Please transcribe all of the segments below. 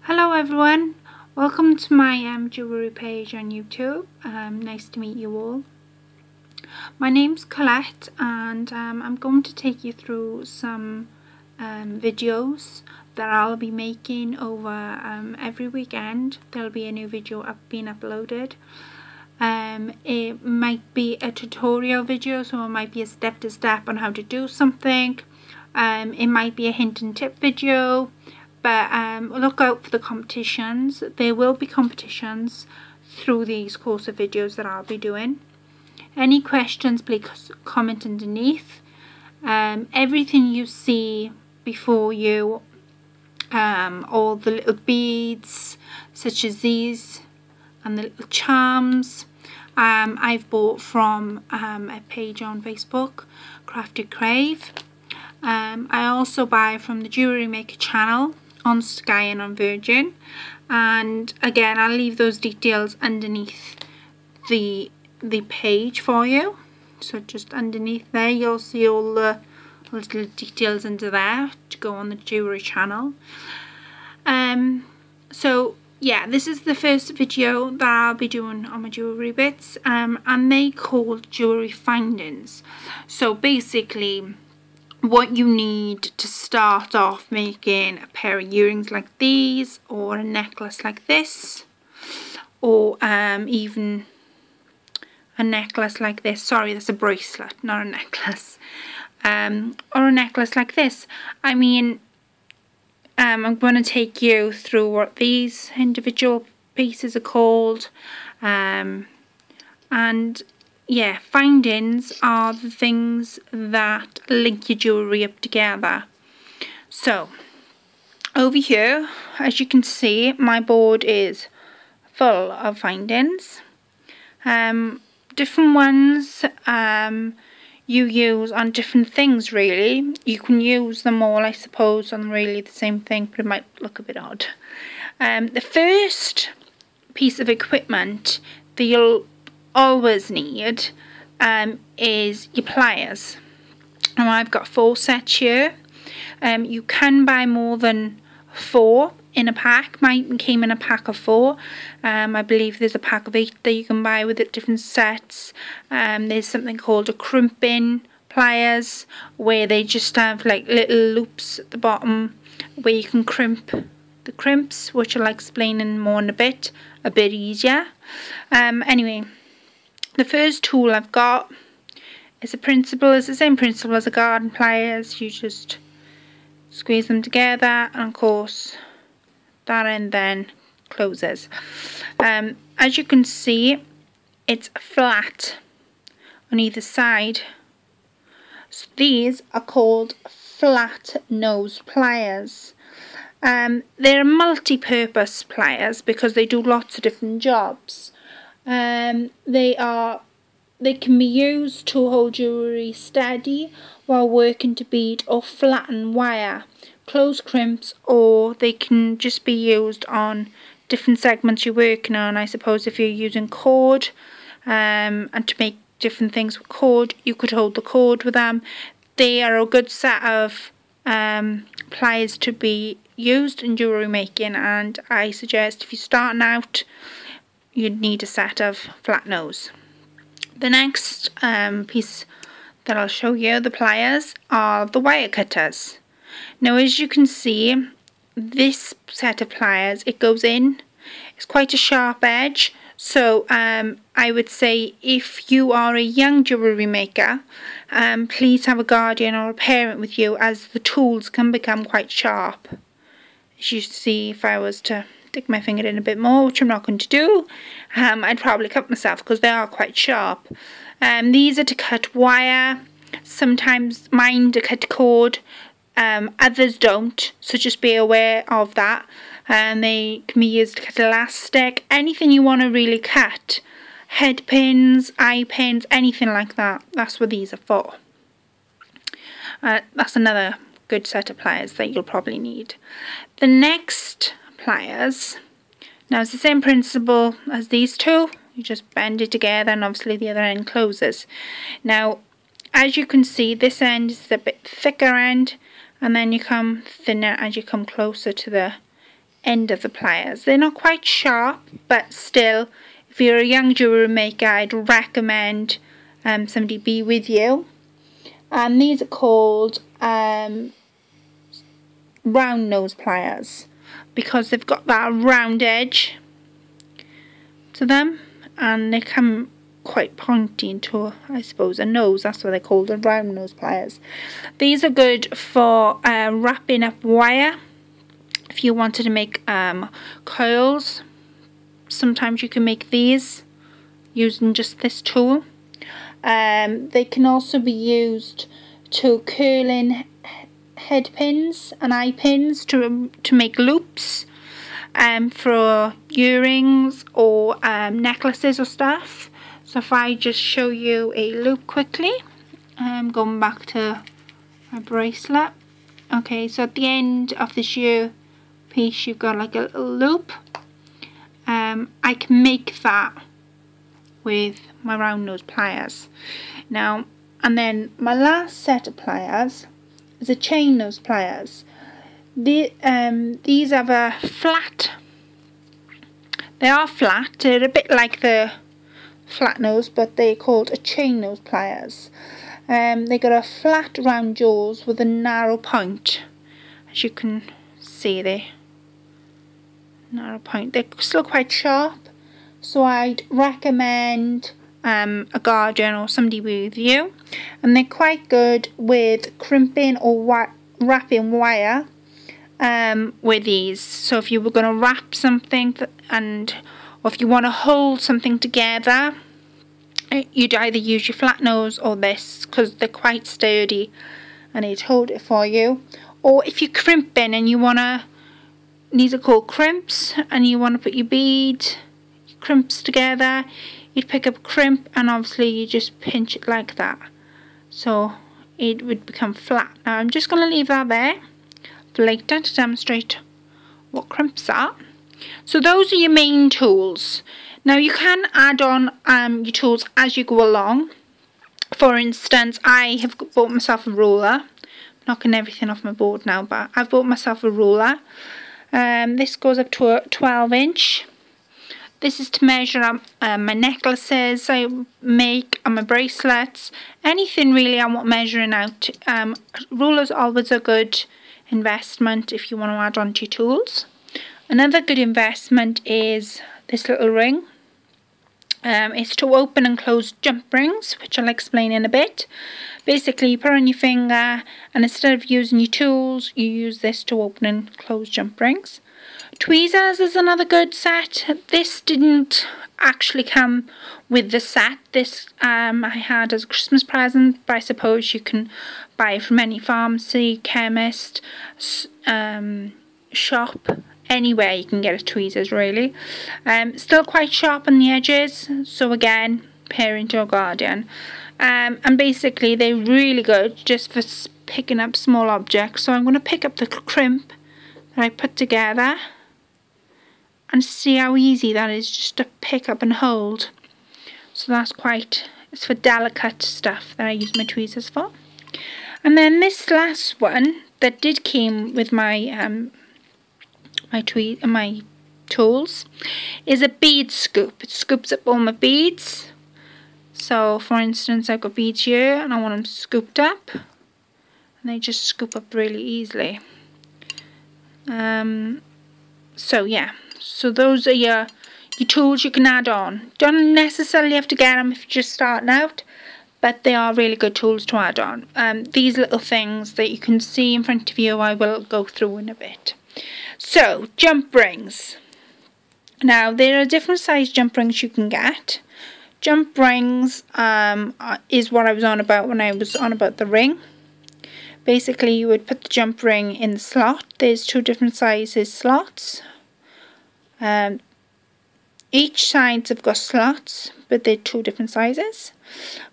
Hello everyone, welcome to my jewellery page on YouTube. Nice to meet you all. My name's Colette and I'm going to take you through some videos that I'll be making over every weekend. There'll be a new video being uploaded. It might be a tutorial video, so it might be a step-to-step on how to do something. It might be a hint and tip video. But look out for the competitions. There will be competitions through these course of videos that I'll be doing. Any questions, please comment underneath. Everything you see before you, all the little beads such as these and the little charms, I've bought from a page on Facebook, Crafted Crave. I also buy from the Jewellery Maker channel on Sky and on Virgin, and again I'll leave those details underneath the page for you. So just underneath there you'll see all the little details under there to go on the jewellery channel. So yeah, this is the first video that I'll be doing on my jewellery bits, and they called Jewerlly Findings. So basically what you need to start off making a pair of earrings like these, or a necklace like this, or even a necklace like this. Sorry, that's a bracelet, not a necklace. Or a necklace like this. I mean, I'm going to take you through what these individual pieces are called, and yeah, findings are the things that link your jewellery up together. So over here, as you can see, my board is full of findings. Different ones you use on different things really. You can use them all, I suppose, on really the same thing, but it might look a bit odd. The first piece of equipment that you'll always need is your pliers. Now I've got 4 sets here. You can buy more than 4 in a pack. Mine came in a pack of 4. I believe there's a pack of 8 that you can buy with it, different sets. There's something called a crimping pliers, where they just have like little loops at the bottom where you can crimp the crimps, which I'll explain in more in a bit easier. Anyway, the first tool I've got is the same principle as a garden pliers. You just squeeze them together, and of course that end then closes. As you can see, it's flat on either side, so these are called flat nose pliers. They're multi-purpose pliers because they do lots of different jobs. They can be used to hold jewellery steady while working to bead or flatten wire, close crimps, or they can just be used on different segments you're working on. I suppose if you're using cord, and to make different things with cord, you could hold the cord with them. They are a good set of pliers to be used in jewellery making, and I suggest if you're starting out, you'd need a set of flat nose. The next piece that I'll show you, the pliers, are the wire cutters. Now as you can see, this set of pliers, it goes in, it's quite a sharp edge, so I would say if you are a young jewellery maker, please have a guardian or a parent with you, as the tools can become quite sharp. As you see, if I was to stick my finger in a bit more, which I'm not going to do, I'd probably cut myself because they are quite sharp. These are to cut wire. Sometimes mine to cut cord, others don't, so just be aware of that. They can be used to cut elastic, anything you want to really cut, head pins, eye pins, anything like that. That's what these are for. That's another good set of pliers that you'll probably need. The next pliers, now it's the same principle as these two. You just bend it together and obviously the other end closes. Now as you can see, this end is a bit thicker end, and then you come thinner as you come closer to the end of the pliers. They're not quite sharp, but still, if you're a young jewellery maker, I'd recommend somebody be with you. And these are called round nose pliers because they've got that round edge to them, and they come quite pointy into, I suppose, a nose. That's what they're called, the round nose pliers. These are good for wrapping up wire. If you wanted to make coils, sometimes you can make these using just this tool. They can also be used to curl in head pins and eye pins to make loops for earrings or necklaces or stuff. So if I just show you a loop quickly, going back to my bracelet. Okay, so at the end of this ear piece you've got like a little loop. I can make that with my round nose pliers. Now, and then my last set of pliers is a chain nose pliers. These have a flat, they are flat, they're a bit like the flat nose, but they're called a chain nose pliers. They got a flat round jaws with a narrow point, as you can see there. Narrow point. They're still quite sharp, so I'd recommend a guardian or somebody with you, and they're quite good with crimping or wrapping wire with these. So if you were going to wrap something or if you want to hold something together, you'd either use your flat nose or this because they're quite sturdy and it'd hold it for you. Or if you're crimping and you want to, these are called crimps, and you want to put your crimps together, you'd pick up a crimp and obviously you just pinch it like that, so it would become flat. Now I'm just going to leave that there for later to demonstrate what crimps are. So those are your main tools. Now you can add on your tools as you go along. For instance, I have bought myself a ruler. I'm knocking everything off my board now, but I've bought myself a ruler. This goes up to a 12-inch. This is to measure up my necklaces I make and my bracelets. Anything really I want measuring out. Rulers always a good investment if you want to add on to your tools. Another good investment is this little ring. It's to open and close jump rings, which I'll explain in a bit. Basically, you put on your finger, and instead of using your tools, you use this to open and close jump rings. Tweezers is another good set. This didn't actually come with the set. This I had as a Christmas present, but I suppose you can buy it from any pharmacy, chemist, shop. Anywhere you can get a tweezers really. Still quite sharp on the edges, so again, pair into your guardian. And basically they're really good just for picking up small objects. So I'm going to pick up the crimp that I put together and see how easy that is just to pick up and hold. So that's it's for delicate stuff that I use my tweezers for. And then this last one that did came with my my tools is a bead scoop. It scoops up all my beads. So for instance, I've got beads here and I want them scooped up, and they just scoop up really easily. So yeah, so those are your tools you can add on. Don't necessarily have to get them if you're just starting out, but they are really good tools to add on. These little things that you can see in front of you I will go through in a bit. So, jump rings. Now, there are different size jump rings you can get. Jump rings is what I was on about when I was on about the ring. Basically, you would put the jump ring in the slot. There's two different sizes slots. Each sides have got slots, but they're two different sizes.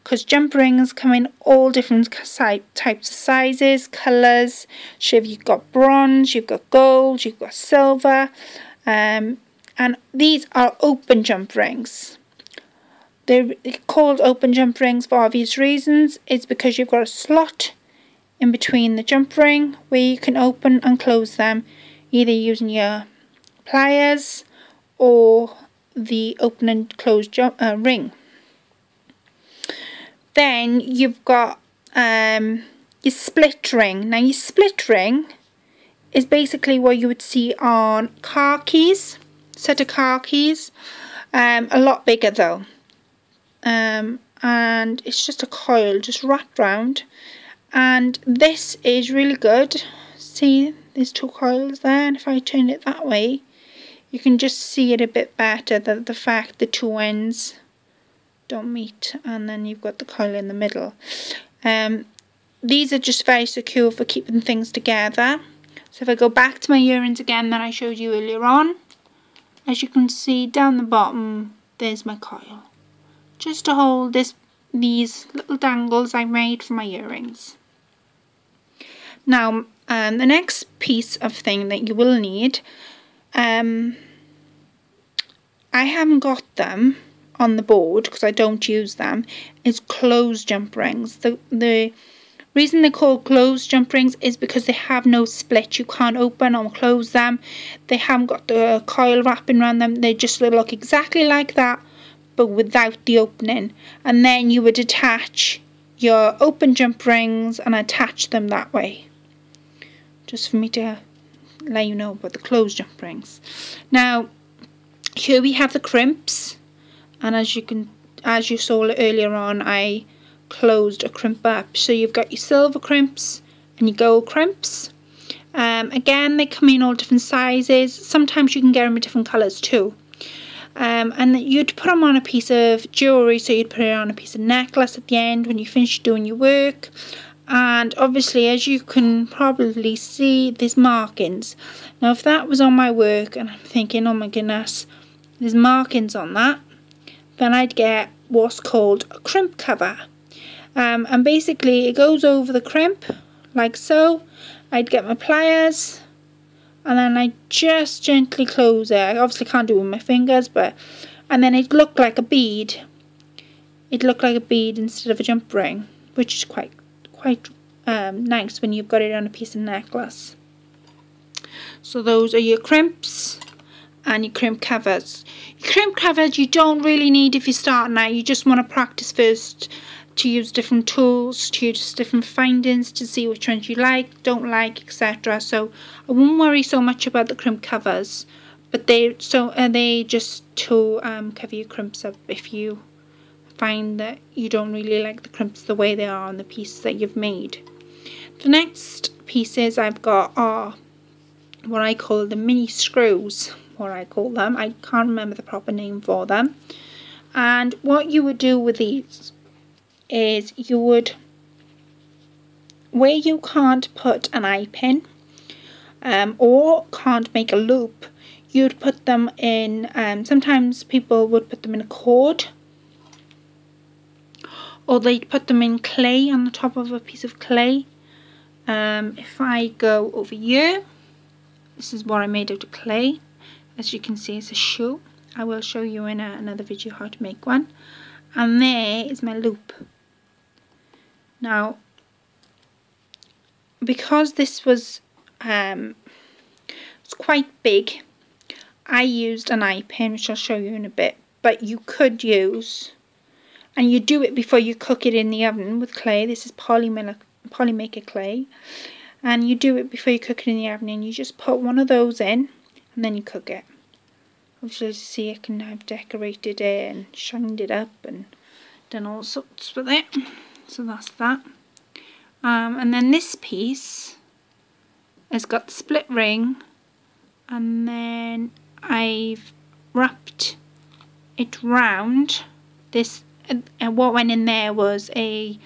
Because jump rings come in all different types of sizes, colours. So you've got bronze, you've got gold, you've got silver. And these are open jump rings. They're called open jump rings for obvious reasons. It's because you've got a slot in between the jump ring where you can open and close them, either using your pliers or the open and close ring. Then you've got your split ring. Now your split ring is basically what you would see on car keys, set of car keys, a lot bigger though, and it's just a coil just wrapped round, and this is really good. See, there's two coils there, and if I turn it that way you can just see it a bit better, the fact the two ends don't meet, and then you've got the coil in the middle. These are just very secure for keeping things together. So if I go back to my earrings again that I showed you earlier on, as you can see down the bottom there's my coil, just to hold these little dangles I made for my earrings. Now the next piece of thing that you will need, I haven't got them on the board because I don't use them, is closed jump rings. The reason they're called closed jump rings is because they have no split. You can't open or close them. They haven't got the coil wrapping around them. They just look exactly like that, but without the opening. And then you would attach your open jump rings and attach them that way. Just for me to let you know about the closed jump rings. Now here we have the crimps, and as you saw earlier on, I closed a crimp up. So you've got your silver crimps and your gold crimps. Again, they come in all different sizes. Sometimes you can get them in different colours too. And you'd put them on a piece of jewellery, so you'd put it on a piece of necklace at the end when you finish doing your work. And obviously, as you can probably see, there's markings. Now if that was on my work and I'm thinking, oh my goodness, there's markings on that, then I'd get what's called a crimp cover. And basically it goes over the crimp like so. I'd get my pliers and then I just gently close it. I obviously can't do it with my fingers, and then it looked like a bead. It looked like a bead instead of a jump ring, which is quite nice when you've got it on a piece of necklace. So those are your crimps and your crimp covers. Your crimp covers you don't really need if you're starting out. You just want to practice first to use different tools, to use different findings, to see which ones you like, don't like, etc. So I won't worry so much about the crimp covers, but they just to cover your crimps up if you find that you don't really like the crimps the way they are on the piece that you've made. The next pieces I've got are what I call the mini screws. I can't remember the proper name for them. And what you would do with these is you would, where you can't put an eye pin or can't make a loop, you'd put them in, sometimes people would put them in a cord, or they'd put them in clay, on the top of a piece of clay. If I go over here, this is what I made out of clay. As you can see, it's a shoe. I will show you in another video how to make one. And there is my loop. Now, because this was it's quite big, I used an eye pin, which I'll show you in a bit. But you could use, and you do it before you cook it in the oven with clay. This is Polymaker clay. And you do it before you cook it in the oven, and you just put one of those in, and then you cook it. Obviously, as you see, I've decorated it and shined it up and done all sorts with it. So that's that. And then this piece has got the split ring, and then I've wrapped it round this, and what went in there was a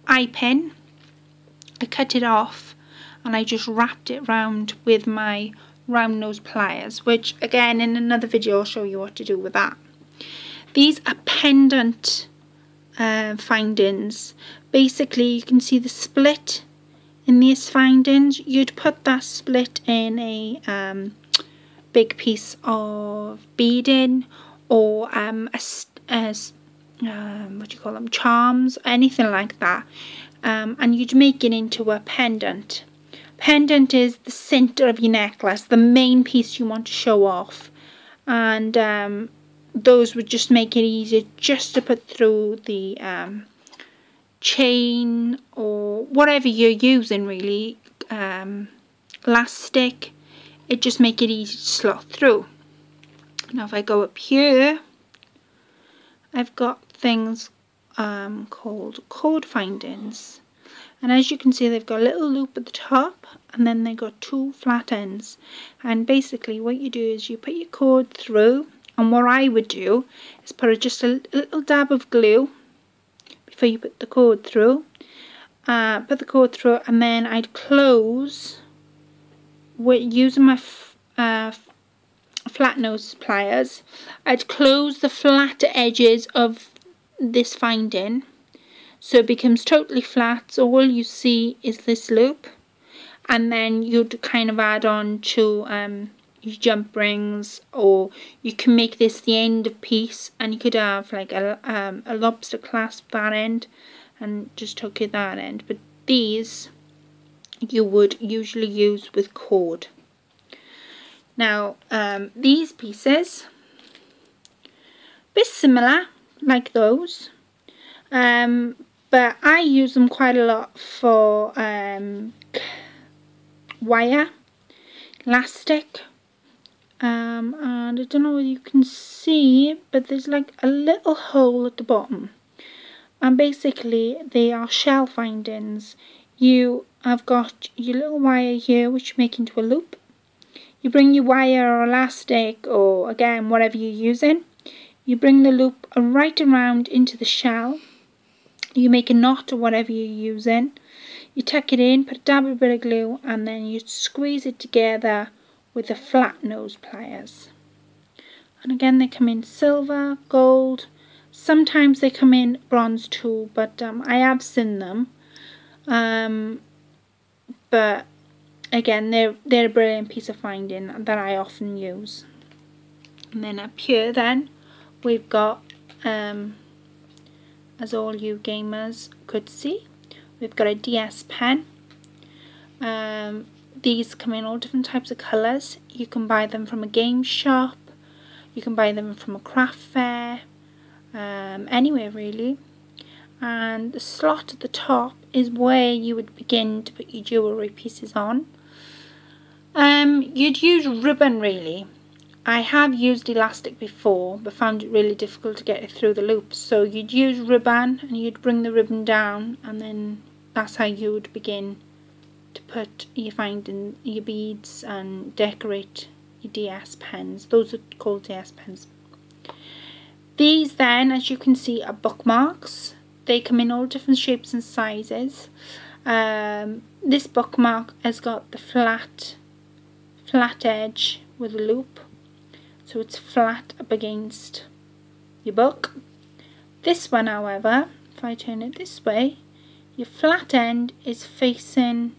eye pin. I cut it off and I just wrapped it round with my round nose pliers, which again in another video I'll show you what to do with that. These are pendant findings. Basically, you can see the split in these findings. You'd put that split in a big piece of beading, or what do you call them, charms, anything like that, and you'd make it into a pendant. Pendant is the center of your necklace, the main piece you want to show off, and those would just make it easier just to put through the chain or whatever you're using, really, elastic. It just make it easy to slot through. Now if I go up here, I've got things called cord findings, and as you can see, they've got a little loop at the top and then they've got two flat ends, and basically what you do is you put your cord through, and what I would do is put just a little dab of glue before you put the cord through, and then I'd close with using my flat nose pliers. I'd close the flat edges of this finding so it becomes totally flat, so all you see is this loop, and then you'd kind of add on to your jump rings, or you can make this the end of piece, and you could have like a lobster clasp that end and just hook it that end, but these you would usually use with cord. Now these pieces, a bit similar like those, but I use them quite a lot for wire, elastic, and I don't know whether you can see, but there's like a little hole at the bottom, and basically they are shell findings. You have got your little wire here which you make into a loop. You bring your wire or elastic, or again whatever you're using, you bring the loop right around into the shell, you make a knot or whatever you're using, you tuck it in, put a dab of a bit of glue, and then you squeeze it together with the flat nose pliers. And again they come in silver, gold, sometimes they come in bronze too, but I have seen them, but again they're a brilliant piece of finding that I often use. And then up here then we've got, as all you gamers could see, we've got a DS pen. These come in all different types of colours. You can buy them from a game shop, you can buy them from a craft fair, anywhere really. And the slot at the top is where you would begin to put your jewellery pieces on. You'd use ribbon really. I have used elastic before but found it really difficult to get it through the loops, so you'd use ribbon and you'd bring the ribbon down, and then that's how you would begin to put your finding your beads and decorate your DS pens. Those are called DS pens. These then, as you can see, are bookmarks. They come in all different shapes and sizes. This bookmark has got the flat edge with a loop, so it's flat up against your book. This one, however, if I turn it this way, your flat end is facing,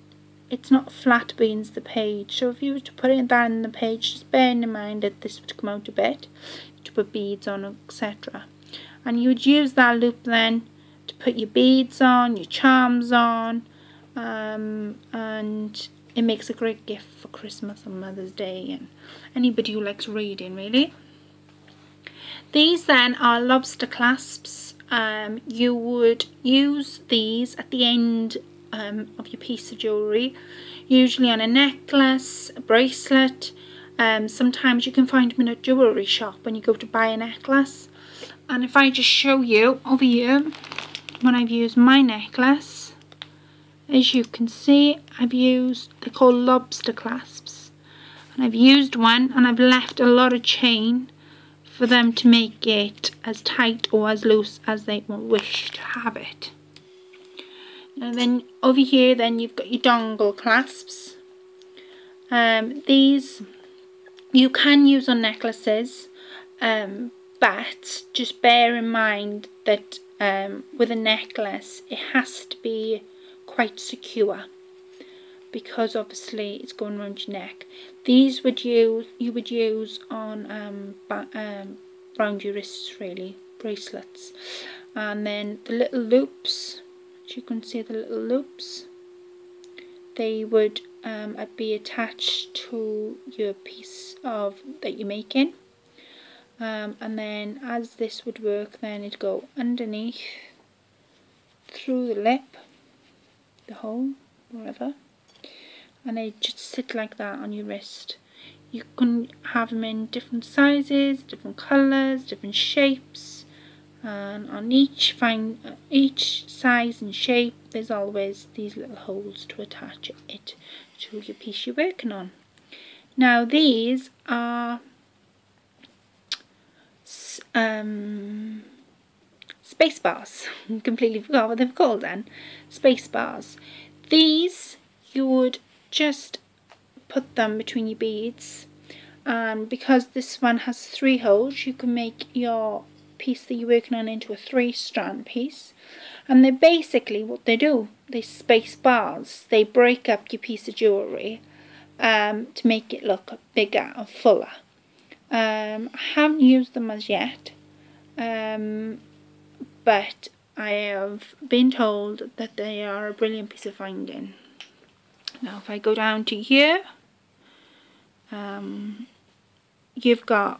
it's not flat against the page, so if you were to put it that in the page, just bearing in mind that this would come out a bit to put beads on, etc. And you would use that loop then to put your beads on, your charms on, and it makes a great gift for Christmas and Mother's Day and anybody who likes reading really. These then are lobster clasps. You would use these at the end of your piece of jewellery, usually on a necklace, a bracelet. Sometimes you can find them in a jewellery shop when you go to buy a necklace. And if I just show you over here when I've used my necklace, as you can see, I've used, they're called lobster clasps, and I've used one and I've left a lot of chain for them to make it as tight or as loose as they wish to have it. And then over here then you've got your dongle clasps. These you can use on necklaces, but just bear in mind that with a necklace it has to be quite secure, because obviously it's going around your neck. These you would use on around your wrists really, bracelets. And then the little loops, as you can see, the little loops, they would be attached to your piece of that you're making, and then as this would work, then it'd go underneath through the lip, the hole, wherever, and they just sit like that on your wrist. You can have them in different sizes, different colours, different shapes, and on each size and shape there's always these little holes to attach it to your piece you're working on. Now these are space bars. Completely forgot what they're called then. Space bars. These you would just put them between your beads, and because this one has 3 holes, you can make your piece that you're working on into a 3-strand piece. And they're basically what they do. They space bars. They break up your piece of jewellery to make it look bigger and fuller. I haven't used them as yet, but I have been told that they are a brilliant piece of finding. Now if I go down to here, you've got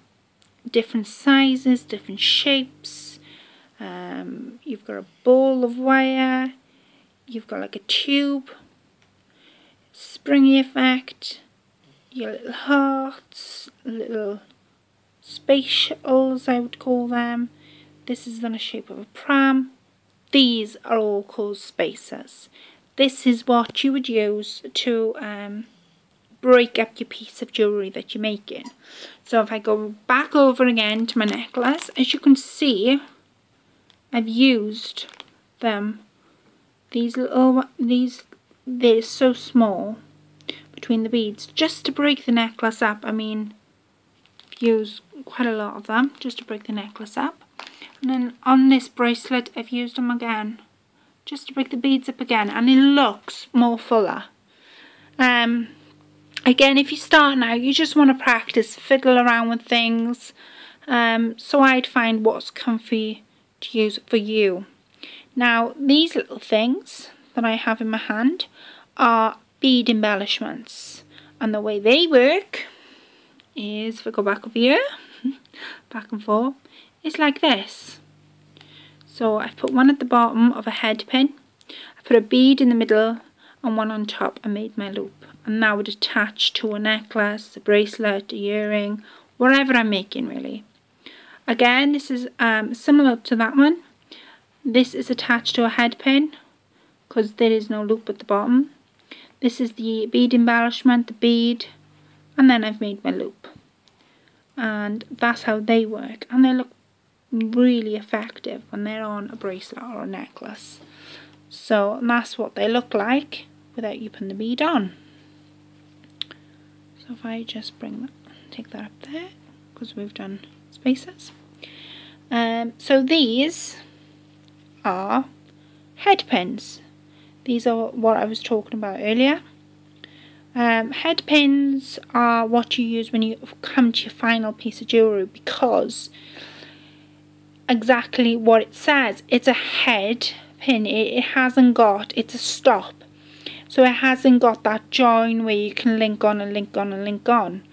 different sizes, different shapes. You've got a ball of wire, you've got like a tube, springy effect, your little hearts, little space shuttles I would call them. This is in the shape of a pram. These are all called spacers. This is what you would use to break up your piece of jewellery that you're making. So if I go back over again to my necklace, as you can see, I've used them. They're so small between the beads, just to break the necklace up. I mean, I've used quite a lot of them just to break the necklace up. And then on this bracelet, I've used them again, just to break the beads up again, and it looks more fuller. Again, if you're starting out, you just want to practice, fiddle around with things. So I'd find what's comfy to use for you. Now, these little things that I have in my hand are bead embellishments. And the way they work is, if I go back over here, back and forth, it's like this. So I put one at the bottom of a head pin, I put a bead in the middle and one on top, and made my loop. And that would attach to a necklace, a bracelet, a earring, whatever I'm making really. Again, this is similar to that one. This is attached to a head pin because there is no loop at the bottom. This is the bead embellishment, the bead, and then I've made my loop. And that's how they work, and they look really effective when they're on a bracelet or a necklace. So that's what they look like without you putting the bead on. So if I just take that up there, because we've done spacers. So these are head pins. These are what I was talking about earlier. Head pins are what you use when you come to your final piece of jewellery, because exactly what it says, it's a head pin. It hasn't got, it's a stop. So it hasn't got that join where you can link on and link on and link on.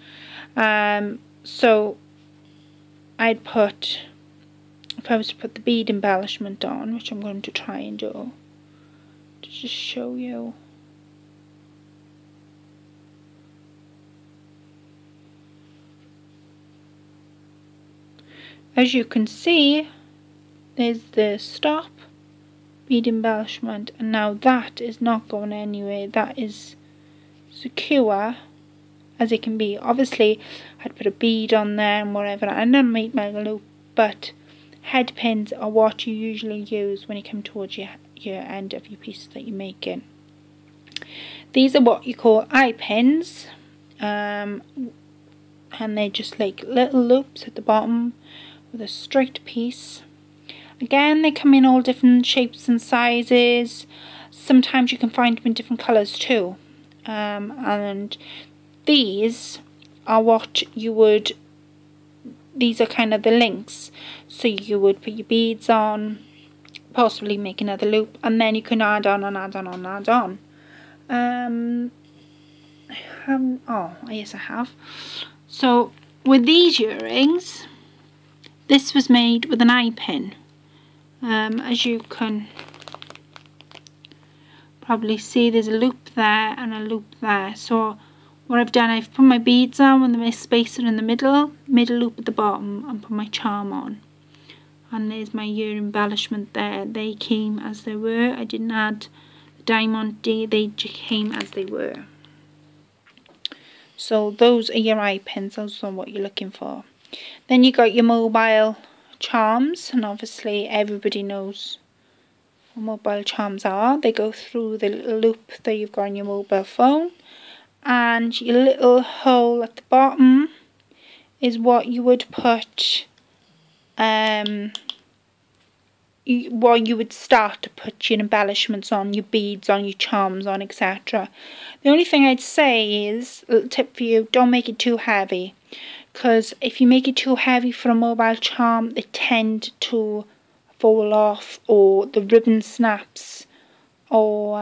So I'd put, if I was to put the bead embellishment on, which I'm going to try and do, to just show you. As you can see, there's the stop, bead embellishment, and now that is not going anywhere. That is secure as it can be. Obviously I'd put a bead on there and whatever, and then make my loop, but head pins are what you usually use when you come towards your end of your piece that you're making. These are what you call eye pins, and they're just like little loops at the bottom with a straight piece. Again, they come in all different shapes and sizes. Sometimes you can find them in different colours too. And these are what you would, these are kind of the links. So you would put your beads on, possibly make another loop, and then you can add on and add on and add on. I haven't, oh yes I have. So with these earrings, this was made with an eye pin. As you can probably see, there's a loop there and a loop there. So what I've done, I've put my beads on with the spacer in the middle loop at the bottom, and put my charm on. And there's my ear embellishment there. They came as they were. I didn't add the diamond D, they came as they were. So those are your eye pins, those are what you're looking for. Then you got your mobile charms, and obviously everybody knows what mobile charms are. They go through the little loop that you've got on your mobile phone, and your little hole at the bottom is what you would put what you would start to put your embellishments on, your beads on, your charms on, etc. The only thing I'd say is, a little tip for you, don't make it too heavy, because if you make it too heavy for a mobile charm, they tend to fall off, or the ribbon snaps, or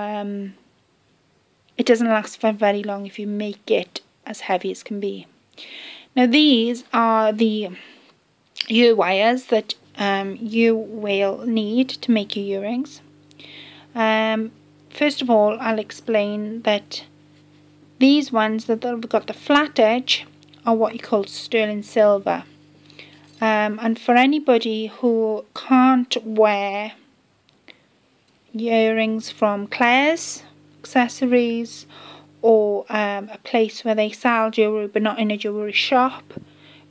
it doesn't last for very long if you make it as heavy as can be. Now these are the ear wires that you will need to make your earrings. First of all, I'll explain that these ones that have got the flat edge are what you call sterling silver. And for anybody who can't wear earrings from Claire's Accessories, or a place where they sell jewellery but not in a jewellery shop,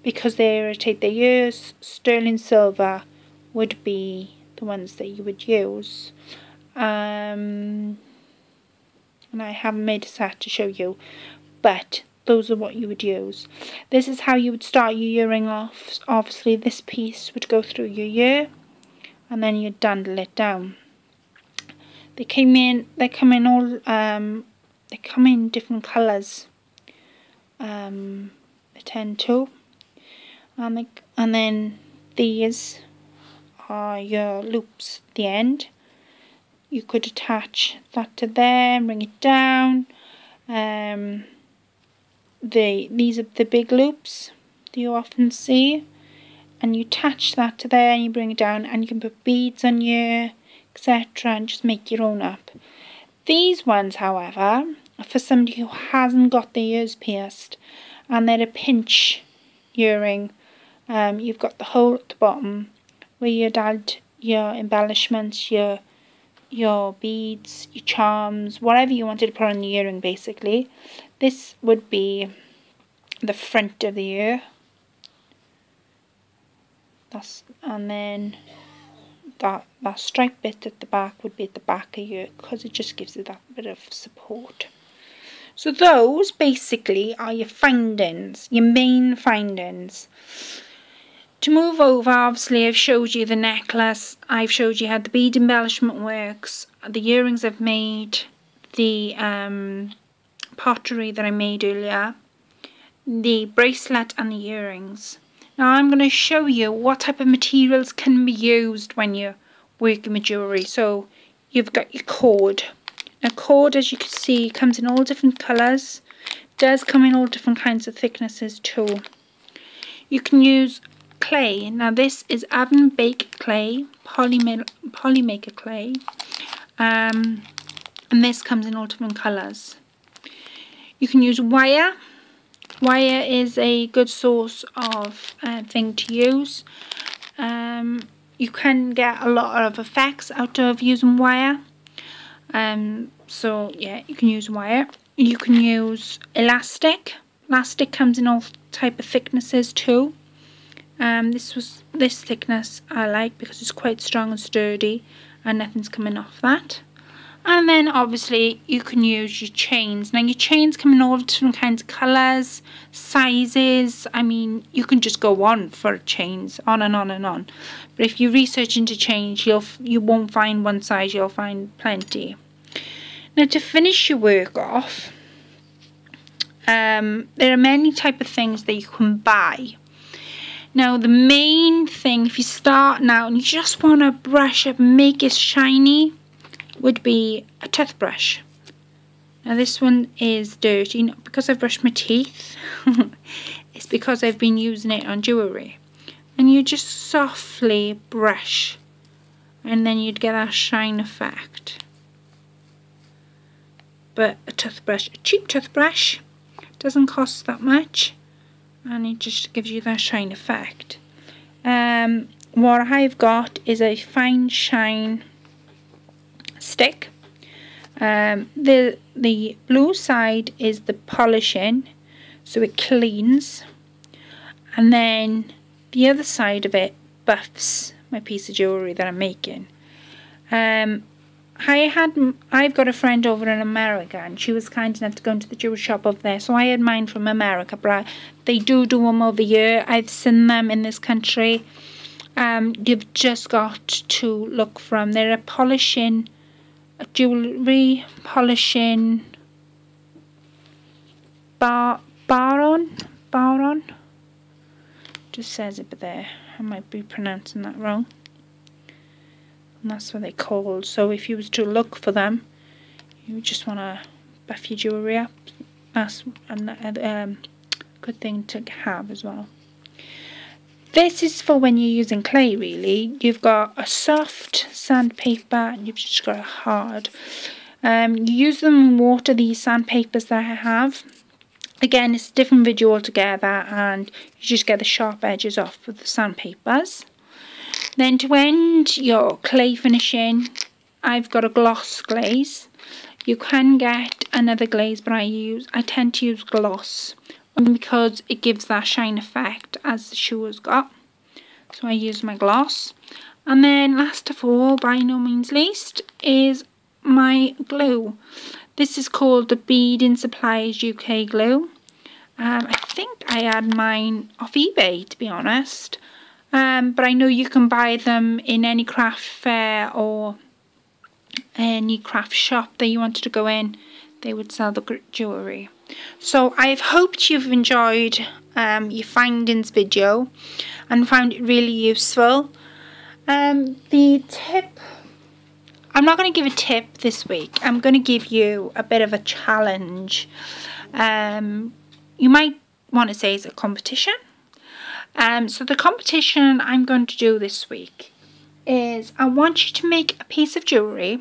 because they irritate their ears, sterling silver would be the ones that you would use. And I haven't made a set to show you, but those are what you would use. This is how you would start your earring off. Obviously this piece would go through your ear, and then you'd dandle it down. They come in different colours. They tend to. And then these are your loops at the end. You could attach that to there and bring it down. These are the big loops that you often see, and you attach that to there and you bring it down, and you can put beads on you, etc., and just make your own up. These ones, however, are for somebody who hasn't got their ears pierced, and they're a pinch earring. You've got the hole at the bottom where you'd add your embellishments, your beads, your charms, whatever you wanted to put on the earring basically. This would be the front of the ear. And then that striped bit at the back would be at the back of your ear, because it just gives it that bit of support. So those basically are your findings, your main findings. To move over, obviously I've showed you the necklace, I've showed you how the bead embellishment works, the earrings I've made, the pottery that I made earlier, the bracelet and the earrings. Now I'm going to show you what type of materials can be used when you're working with jewellery. So you've got your cord. Now cord, as you can see, comes in all different colours, does come in all different kinds of thicknesses too. You can use clay. Now this is oven baked clay, polymaker clay, and this comes in all different colours. You can use wire. Wire is a good source of thing to use. You can get a lot of effects out of using wire. So yeah, you can use wire. You can use elastic. Elastic comes in all type of thicknesses too. This thickness I like because it's quite strong and sturdy and nothing's coming off that. And then obviously you can use your chains. Now your chains come in all different kinds of colours, sizes. I mean, you can just go on for chains, on and on and on. But if you research into chains, you won't find one size, you'll find plenty. Now to finish your work off, there are many type of things that you can buy. Now the main thing, if you start now and you just want to brush up and make it shiny, would be a toothbrush. Now this one is dirty, not because I've brushed my teeth, it's because I've been using it on jewellery. And you just softly brush, and then you'd get that shine effect. But a toothbrush, a cheap toothbrush, doesn't cost that much, and it just gives you that shine effect. What I've got is a fine shine stick. The blue side is the polishing, so it cleans, and then the other side of it buffs my piece of jewellery that I'm making. I've got a friend over in America, and she was kind enough to go into the jewelry shop over there, so I had mine from America, but they do them over here. I've seen them in this country. You've just got to look for them. They're a jewellery polishing baron. Just says it there. I might be pronouncing that wrong. And that's what they're called. So if you was to look for them, you just want to buff your jewellery up. That's a good thing to have as well. This is for when you're using clay, really. You've got a soft sandpaper and you've just got a hard. You use them in water, these sandpapers that I have. Again, it's a different video altogether, and you just get the sharp edges off with the sandpapers. Then to end your clay finishing, I've got a gloss glaze. You can get another glaze, but I tend to use gloss because it gives that shine effect as the shoe has got. So I use my gloss. And then last of all, by no means least, is my glue. This is called the Beading Supplies UK glue. I think I had mine off eBay, to be honest. But I know you can buy them in any craft fair or any craft shop that you wanted to go in. They would sell the jewellery. So I've hoped you've enjoyed your findings video and found it really useful. The tip, I'm not going to give a tip this week. I'm going to give you a bit of a challenge. You might want to say it's a competition. So the competition I'm going to do this week is I want you to make a piece of jewellery.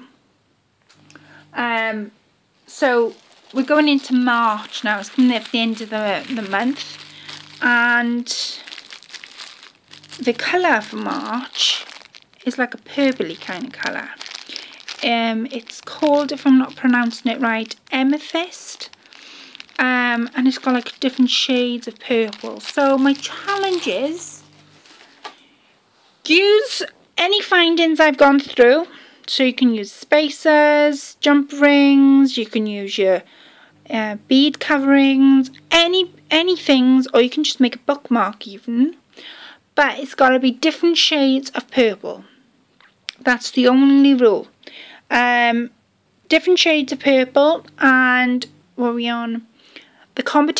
So we're going into March now. It's coming at the end of the month, and the colour for March is like a purpley kind of colour. It's called, if I'm not pronouncing it right, AMTHYST. And it's got like different shades of purple. So my challenge is use any findings I've gone through. So you can use spacers, jump rings, you can use your bead coverings, any things, or you can just make a bookmark even. But it's got to be different shades of purple. That's the only rule. Different shades of purple. And what are we on? The competition